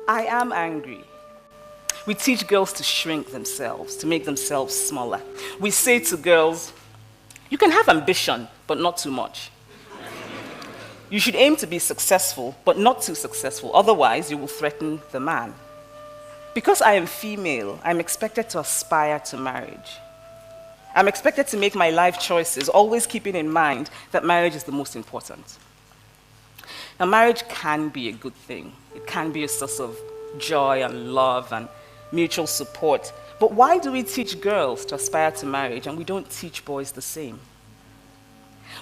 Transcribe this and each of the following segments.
I am angry. We teach girls to shrink themselves, to make themselves smaller. We say to girls, you can have ambition, but not too much. You should aim to be successful, but not too successful, otherwise you will threaten the man. Because I am female, I'm expected to aspire to marriage. I'm expected to make my life choices, always keeping in mind that marriage is the most important. Now, marriage can be a good thing. It can be a source of joy and love and mutual support. But why do we teach girls to aspire to marriage and we don't teach boys the same?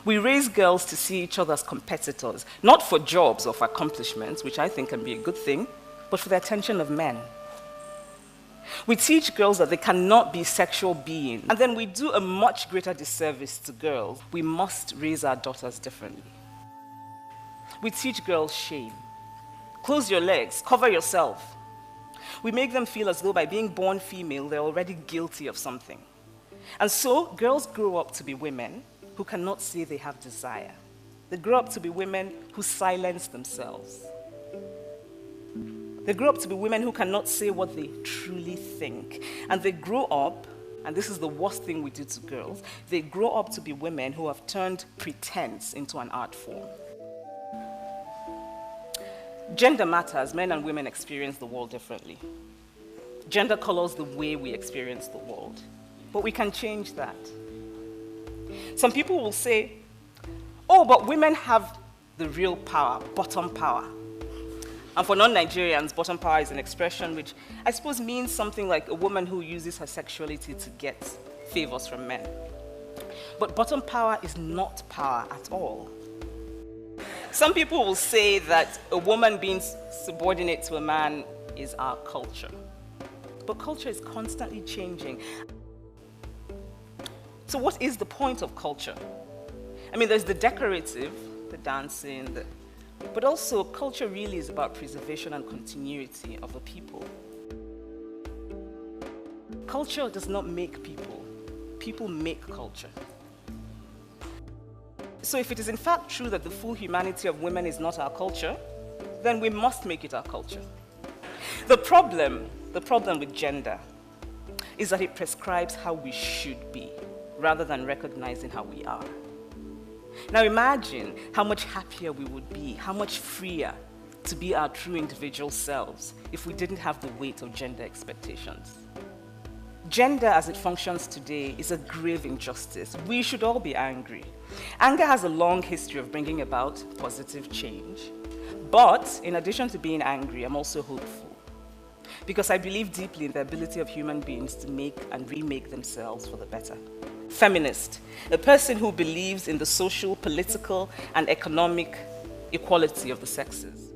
We raise girls to see each other as competitors, not for jobs or for accomplishments, which I think can be a good thing, but for the attention of men. We teach girls that they cannot be sexual beings, and then we do a much greater disservice to girls. We must raise our daughters differently. We teach girls shame. Close your legs, cover yourself. We make them feel as though by being born female, they're already guilty of something. And so, girls grow up to be women who cannot say they have desire. They grow up to be women who silence themselves. They grow up to be women who cannot say what they truly think. And they grow up, and this is the worst thing we do to girls, they grow up to be women who have turned pretense into an art form. Gender matters. Men and women experience the world differently. Gender colors the way we experience the world. But we can change that. Some people will say, oh, but women have the real power, bottom power. And for non-Nigerians, bottom power is an expression which I suppose means something like a woman who uses her sexuality to get favors from men. But bottom power is not power at all. Some people will say that a woman being subordinate to a man is our culture. But culture is constantly changing. So what is the point of culture? I mean, there's the decorative, the dancing, but also culture really is about preservation and continuity of a people. Culture does not make people. People make culture. So if it is in fact true that the full humanity of women is not our culture, then we must make it our culture. The problem with gender is that it prescribes how we should be, rather than recognizing how we are. Now imagine how much happier we would be, how much freer to be our true individual selves if we didn't have the weight of gender expectations. Gender as it functions today is a grave injustice. We should all be angry. Anger has a long history of bringing about positive change. But in addition to being angry, I'm also hopeful. Because I believe deeply in the ability of human beings to make and remake themselves for the better. Feminist, a person who believes in the social, political, and economic equality of the sexes.